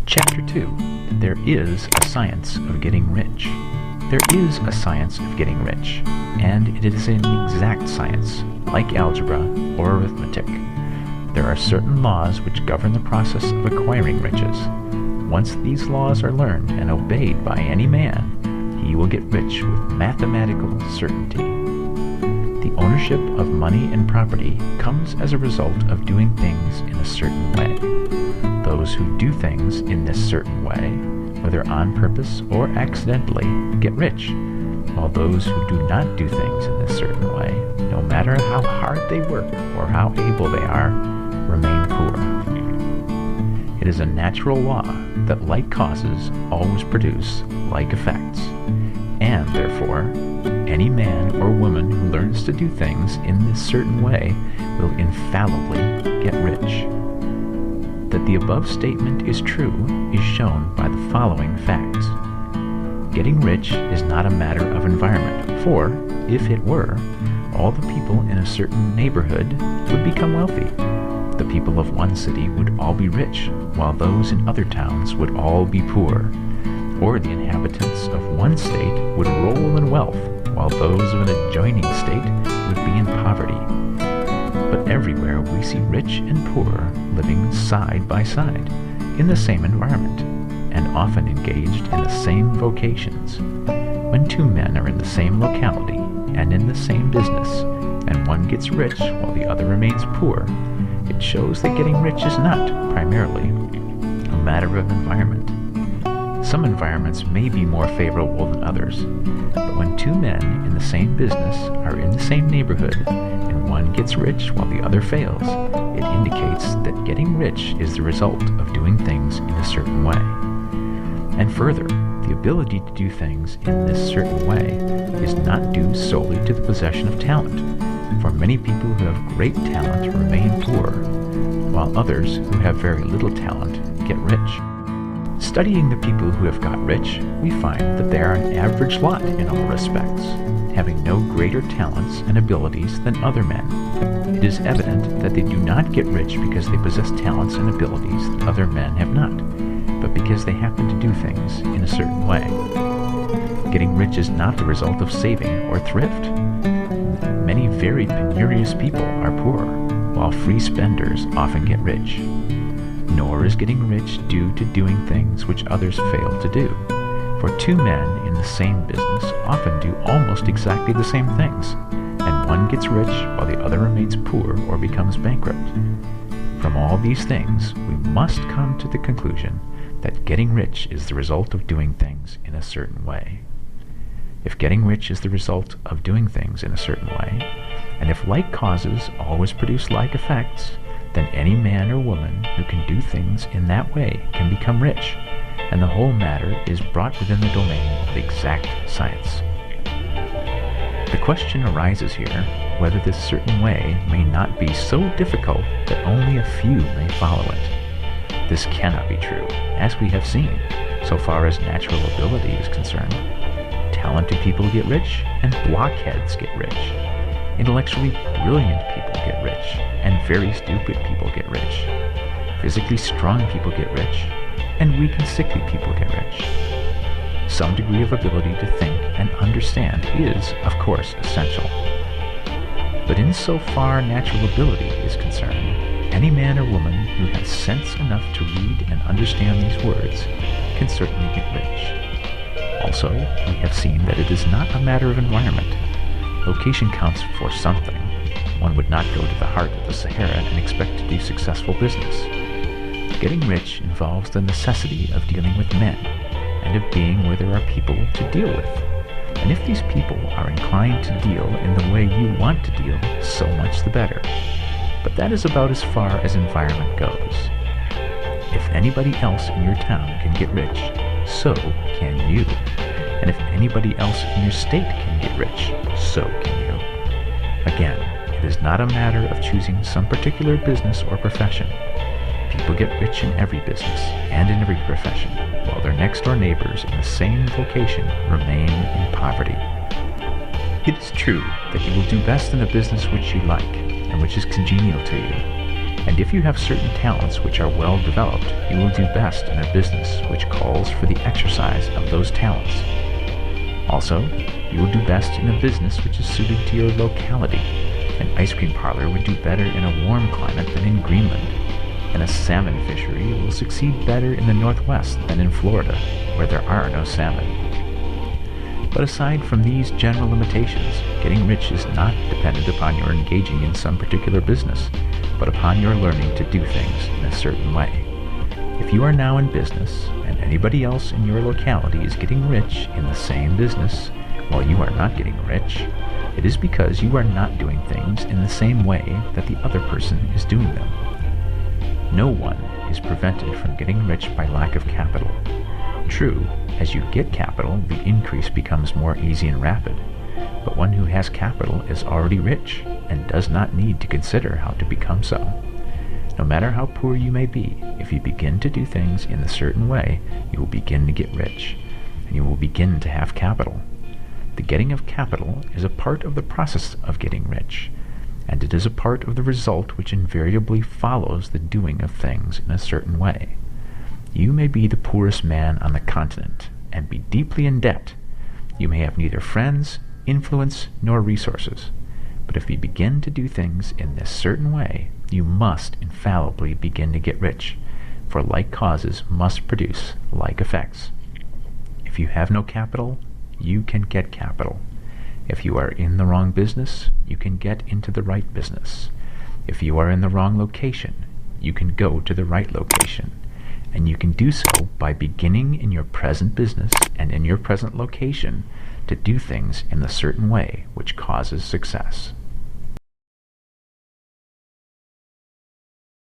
Chapter 2. There is a science of getting rich. There is a science of getting rich, and it is an exact science, like algebra or arithmetic. There are certain laws which govern the process of acquiring riches. Once these laws are learned and obeyed by any man, he will get rich with mathematical certainty. The ownership of money and property comes as a result of doing things in a certain way. Those who do things in this certain way, whether on purpose or accidentally, get rich, while those who do not do things in this certain way, no matter how hard they work or how able they are, remain poor. It is a natural law that like causes always produce like effects, and therefore, any man or woman who learns to do things in this certain way will infallibly get rich. That the above statement is true is shown by the following facts. Getting rich is not a matter of environment, for, if it were, all the people in a certain neighborhood would become wealthy. The people of one city would all be rich, while those in other towns would all be poor. Or the inhabitants of one state would roll in wealth, while those of an adjoining state would be in poverty. But everywhere we see rich and poor living side by side, in the same environment, and often engaged in the same vocations. When two men are in the same locality and in the same business, and one gets rich while the other remains poor, it shows that getting rich is not, primarily, a matter of environment. Some environments may be more favorable than others, but when two men in the same business are in the same neighborhood, and one gets rich while the other fails, it indicates that getting rich is the result of doing things in a certain way. And further, the ability to do things in this certain way is not due solely to the possession of talent, for many people who have great talent remain poor, while others who have very little talent get rich. Studying the people who have got rich, we find that they are an average lot in all respects, having no greater talents and abilities than other men. It is evident that they do not get rich because they possess talents and abilities that other men have not, but because they happen to do things in a certain way. Getting rich is not the result of saving or thrift. Many very penurious people are poor, while free spenders often get rich. Nor is getting rich due to doing things which others fail to do, for two men in the same business often do almost exactly the same things, and one gets rich while the other remains poor or becomes bankrupt. From all these things, we must come to the conclusion that getting rich is the result of doing things in a certain way. If getting rich is the result of doing things in a certain way, and if like causes always produce like effects, then any man or woman who can do things in that way can become rich, and the whole matter is brought within the domain of exact science. The question arises here whether this certain way may not be so difficult that only a few may follow it. This cannot be true, as we have seen, so far as natural ability is concerned. Talented people get rich, and blockheads get rich. Intellectually brilliant people get rich, and very stupid people get rich. Physically strong people get rich, and weak and sickly people get rich. Some degree of ability to think and understand is, of course, essential. But insofar natural ability is concerned, any man or woman who has sense enough to read and understand these words can certainly get rich. Also, we have seen that it is not a matter of environment. Location counts for something. One would not go to the heart of the Sahara and expect to do successful business. Getting rich involves the necessity of dealing with men, and of being where there are people to deal with. And if these people are inclined to deal in the way you want to deal, so much the better. But that is about as far as environment goes. If anybody else in your town can get rich, so can you. And if anybody else in your state can get rich, so can you. Again, it is not a matter of choosing some particular business or profession. People get rich in every business and in every profession, while their next-door neighbors in the same vocation remain in poverty. It is true that you will do best in a business which you like, and which is congenial to you. And if you have certain talents which are well developed, you will do best in a business which calls for the exercise of those talents. Also, you will do best in a business which is suited to your locality. An ice cream parlor would do better in a warm climate than in Greenland, and a salmon fishery will succeed better in the Northwest than in Florida, where there are no salmon. But aside from these general limitations, getting rich is not dependent upon your engaging in some particular business, but upon your learning to do things in a certain way. If you are now in business, and anybody else in your locality is getting rich in the same business, while you are not getting rich, it is because you are not doing things in the same way that the other person is doing them. No one is prevented from getting rich by lack of capital. True, as you get capital, the increase becomes more easy and rapid, but one who has capital is already rich and does not need to consider how to become so. No matter how poor you may be, if you begin to do things in a certain way, you will begin to get rich, and you will begin to have capital. The getting of capital is a part of the process of getting rich, and it is a part of the result which invariably follows the doing of things in a certain way. You may be the poorest man on the continent, and be deeply in debt. You may have neither friends, influence, nor resources. But if you begin to do things in this certain way, you must infallibly begin to get rich, for like causes must produce like effects. If you have no capital, you can get capital. If you are in the wrong business, you can get into the right business. If you are in the wrong location, you can go to the right location. And you can do so by beginning in your present business and in your present location to do things in a certain way which causes success.